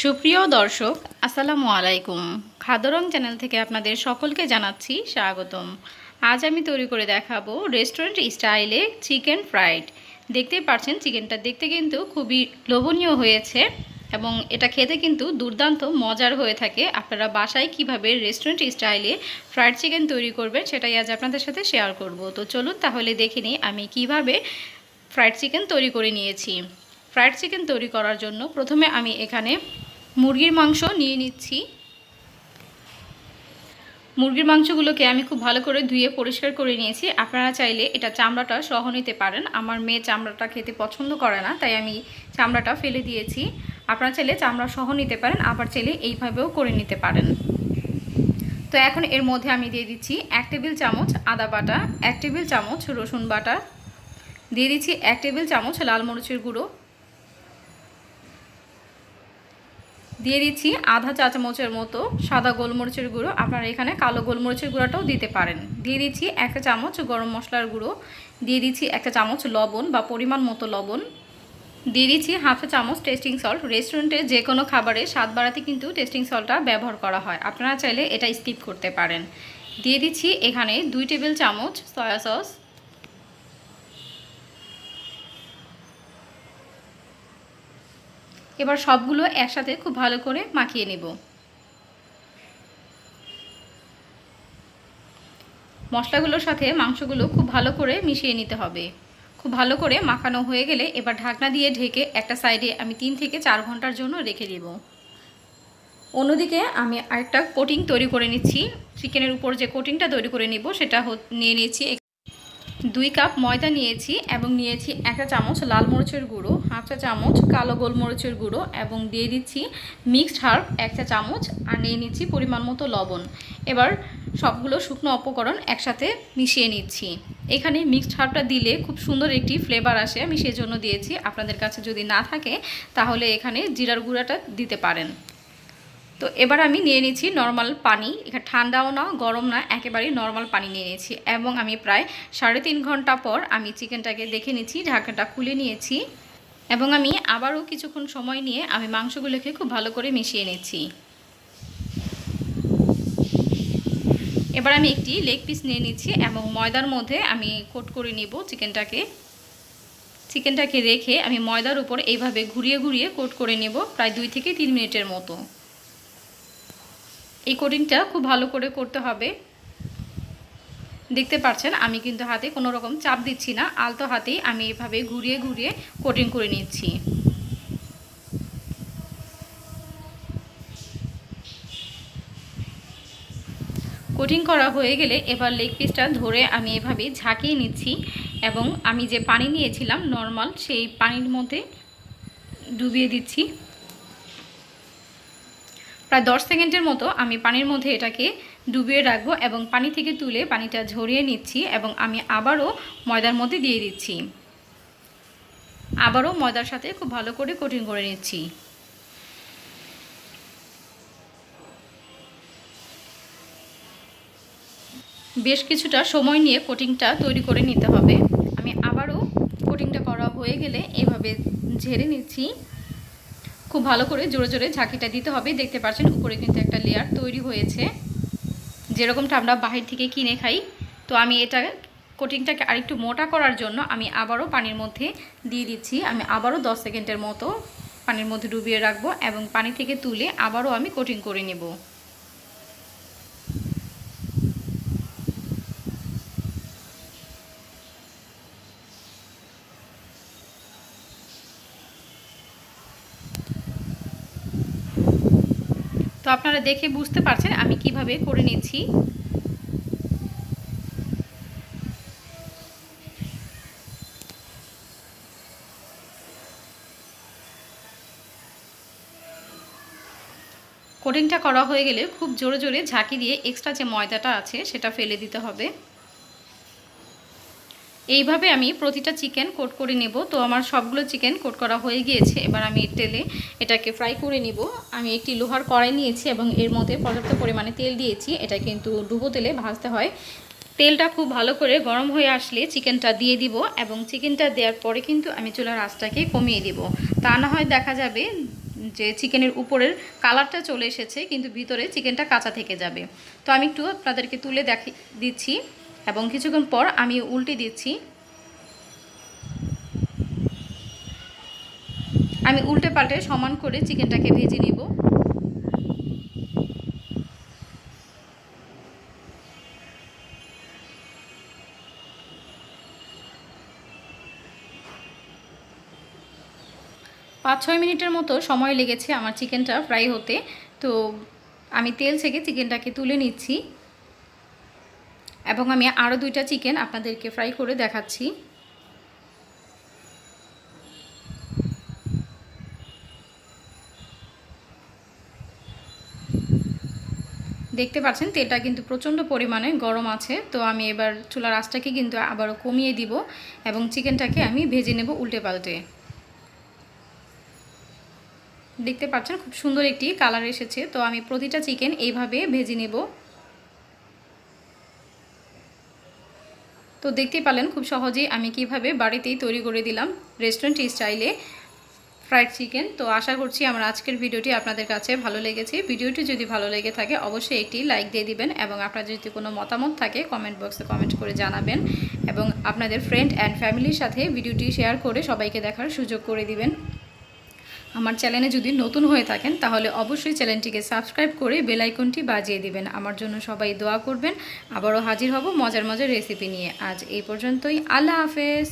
সুপ্রিয় দর্শক আসসালামু আলাইকুম। খাদ্য রং চ্যানেল থেকে আপনাদের সকলকে জানাচ্ছি স্বাগতম। আজ আমি তৈরি করে দেখাবো রেস্টুরেন্ট স্টাইলে চিকেন ফ্রাইড। দেখতেই পাচ্ছেন চিকেনটা দেখতে কিন্তু খুবই লোভনীয় হয়েছে এবং এটা খেতে কিন্তু দুর্দান্ত মজার হয়ে থাকে। আপনারা বাসায় কিভাবে রেস্টুরেন্ট স্টাইলে ফ্রাইড চিকেন তৈরি করবেন সেটাই আজ আপনাদের সাথে শেয়ার করব। তো চলুন তাহলে দেখে নিই আমি কিভাবে ফ্রাইড চিকেন তৈরি করে নিয়েছি। ফ্রাইড চিকেন তৈরি করার জন্য প্রথমে আমি এখানে মুরগির মাংস নিয়ে নিচ্ছি। মুরগির মাংসগুলোকে আমি খুব ভালো করে ধুয়ে পরিষ্কার করে নিয়েছি। আপনারা চাইলে এটা চামড়াটা সহ নিতে পারেন। আমার মেয়ে চামড়াটা খেতে পছন্দ করে না, তাই আমি চামড়াটা ফেলে দিয়েছি। আপনারা চাইলে চামড়া সহ নিতে পারেন, আবার চাইলে এইভাবেও করে নিতে পারেন। তো এখন এর মধ্যে আমি দিয়ে দিচ্ছি 1 টেবিল চামচ আদা বাটা, 1 টেবিল চামচ রসুন বাটা, দিয়ে দিচ্ছি 1 টেবিল চামচ লাল মরিচের গুঁড়ো, দিয়ে দিচ্ছি আধা চা চামচের মতো সাদা গোলমরিচের গুঁড়ো। আপনারা এখানে কালো গোলমরিচের গুঁড়োটাও দিতে পারেন। দিয়ে দিচ্ছি 1 চামচ গরম মশলার গুঁড়ো, দিয়ে দিচ্ছি 1 চামচ লবণ বা পরিমাণ মতো লবণ, দিয়ে দিচ্ছি হাফ চা চামচ টেস্টিং সল্ট। রেস্টুরেন্টে যে কোনো খাবারে স্বাদ বাড়াতে কিন্তু টেস্টিং সল্টটা ব্যবহার করা হয়, আপনারা চাইলে এটা স্কিপ করতে পারেন। দিয়ে দিচ্ছি এখানে 2 টেবিল চামচ সয়া সস, এবার সবগুলো একসাথে খুব ভালো করে মাখিয়ে নেব। মশলাগুলোর সাথে মাংসগুলো খুব ভালো করে মিশিয়ে নিতে হবে। খুব ভালো করে মাখানো হয়ে গেলে এবার ঢাকনা দিয়ে ঢেকে একটা সাইডে আমি 3 থেকে 4 ঘন্টার জন্য রেখে দেব। অন্যদিকে আমি আরেকটা কোটিং তৈরি করে নিচ্ছি। চিকেনের উপর যে কোটিংটা তৈরি করে নিব সেটা নিয়ে নিয়েছি 2 কাপ ময়দা নিয়েছি এবং নিয়েছি 1 চামচ লাল মরিচের গুঁড়ো, হাফ চা চামচ কালো গোলমরিচের গুঁড়ো এবং দিয়ে দিচ্ছি মিক্সড হার্ব 1 চা চামচ, আর নিয়ে নিচ্ছি পরিমাণ মতো লবণ। এবার সবগুলো শুকনো উপকরণ একসাথে মিশিয়ে নিচ্ছি। এখানে মিক্সড হার্বটা দিলে খুব সুন্দর একটি ফ্লেভার আসে, আমি সেজন্য দিয়েছি। আপনাদের কাছে যদি না থাকে তাহলে এখানে জিরার গুঁড়াটা দিতে পারেন। তো এবার আমি নিয়ে নিচ্ছি নর্মাল পানি, এখানে ঠান্ডাও না গরম না, একেবারেই নর্মাল পানি নিয়ে নিয়েছি এবং আমি প্রায় 3.5 ঘন্টা পর আমি চিকেনটাকে দেখে নিচ্ছি, ঢাকনাটা খুলে নিয়েছি এবং আমি আবারও কিছুক্ষণ সময় নিয়ে আমি মাংসগুলোকে খুব ভালো করে মিশিয়ে নিচ্ছি। এবার আমি একটি লেগ পিস নিয়ে নিচ্ছি এবং ময়দার মধ্যে আমি কোট করে নিব চিকেনটাকে রেখে আমি ময়দার উপর এইভাবে ঘুরিয়ে ঘুরিয়ে কোট করে নেব প্রায় 2 থেকে 3 মিনিটের মতো। এই কোটিংটা খুব ভালো করে করতে হবে। দেখতে পাচ্ছেন আমি কিন্তু হাতে কোনো রকম চাপ দিচ্ছি না, আলতো হাতেই আমি এভাবে ঘুরিয়ে ঘুরিয়ে কোটিং করে নিচ্ছি। কোটিং করা হয়ে গেলে এবার লেগ পিসটা ধরে আমি এভাবে ঝাঁকিয়ে নিচ্ছি এবং আমি যে পানি নিয়েছিলাম নর্মাল সেই পানির মধ্যে ডুবিয়ে দিচ্ছি। প্রায় 10 সেকেন্ডের মতো আমি পানির মধ্যে এটাকে ডুবিয়ে রাখবো এবং পানি থেকে তুলে পানিটা ঝরিয়ে নিচ্ছি এবং আমি আবারও ময়দার মধ্যে দিয়ে দিচ্ছি। আবারও ময়দার সাথে খুব ভালো করে কোটিং করে নিচ্ছি। বেশ কিছুটা সময় নিয়ে কোটিংটা তৈরি করে নিতে হবে। আমি আবারও কোটিংটা করা হয়ে গেলে এভাবে ঝেড়ে নিচ্ছি। খুব ভালো করে জোরে জোরে ঝাঁকিটা দিতে হবে। দেখতে পাচ্ছেন উপরে কিন্তু একটা লেয়ার তৈরি হয়েছে, যেরকমটা আমরা বাহির থেকে কিনে খাই। তো আমি এটা কোটিংটাকে আরেকটু মোটা করার জন্য আমি আবারও পানির মধ্যে দিয়ে দিচ্ছি। আমি আবারও 10 সেকেন্ডের মতো পানির মধ্যে ডুবিয়ে রাখবো এবং পানি থেকে তুলে আবারও আমি কোটিং করে নেব। তো আপনারা দেখে বুঝতে পারছেন আমি কিভাবে করে নিচ্ছি। কোটিংটা করা হয়ে গেলে খুব জোরে জোরে ঝাঁকি দিয়ে এক্সট্রা যে ময়দাটা আছে সেটা ফেলে দিতে হবে। এইভাবে আমি প্রতিটা চিকেন কোট করে নেব। তো আমার সবগুলো চিকেন কোট করা হয়ে গিয়েছে। এবার আমি তেলে এটাকে ফ্রাই করে নেব। আমি একটি লোহার কড়াই নিয়েছি এবং এর মধ্যে পর্যাপ্ত পরিমাণে তেল দিয়েছি। এটা কিন্তু ডুবো তেলে ভাজতে হয়। তেলটা খুব ভালো করে গরম হয়ে আসলে চিকেনটা দিয়ে দিব এবং চিকেনটা দেওয়ার পরে কিন্তু আমি চুলার আঁচটাকে কমিয়ে দেব। তা না হয় দেখা যাবে যে চিকেনের উপরের কালারটা চলে এসেছে, কিন্তু ভিতরে চিকেনটা কাঁচা থেকে যাবে। তো আমি একটু আপনাদেরকে তুলে দিচ্ছি এবং কিছুক্ষণ পর আমি উল্টে দিচ্ছি। আমি উল্টে পাল্টে সমান করে চিকেনটাকে ভেজে নেব। পাঁচ ছয় মিনিটের মতো সময় লেগেছে আমার চিকেনটা ফ্রাই হতে। তো আমি তেল থেকে চিকেনটাকে তুলে নিচ্ছি এবং আমি আরও 2টা চিকেন আপনাদেরকে ফ্রাই করে দেখাচ্ছি। দেখতে পাচ্ছেন তেলটা কিন্তু প্রচণ্ড পরিমাণে গরম আছে। তো আমি এবার চুলার আঁচটাকে কিন্তু আবারও কমিয়ে দিব এবং চিকেনটাকে আমি ভেজে নেব উল্টে পাল্টে। দেখতে পাচ্ছেন খুব সুন্দর একটি কালার এসেছে। তো আমি প্রতিটা চিকেন এইভাবে ভেজে নেব। তো দেখতেই পেলেন খুব সহজেই আমি কিভাবে বাড়িতেই তৈরি করে দিলাম রেস্টুরেন্ট স্টাইলে ফ্রাইড চিকেন। তো আশা করছি আমার আজকের ভিডিওটি আপনাদের কাছে ভালো লেগেছে। ভিডিওটি যদি ভালো লেগে থাকে অবশ্যই একটি লাইক দিয়ে দিবেন এবং আপনার যদি কোনো মতামত থাকে কমেন্ট বক্সে কমেন্ট করে জানাবেন এবং আপনাদের ফ্রেন্ড অ্যান্ড ফ্যামিলির সাথে ভিডিওটি শেয়ার করে সবাইকে দেখার সুযোগ করে দিবেন। আমার চ্যানেলে যদি নতুন হয়ে থাকেন তাহলে অবশ্যই চ্যানেলটিকে সাবস্ক্রাইব করে বেল আইকনটি বাজিয়ে দিবেন। আমার জন্য সবাই দোয়া করবেন। আবারও হাজির হব মজার মজার রেসিপি নিয়ে। আজ এই পর্যন্তই। আল্লাহ হাফেজ।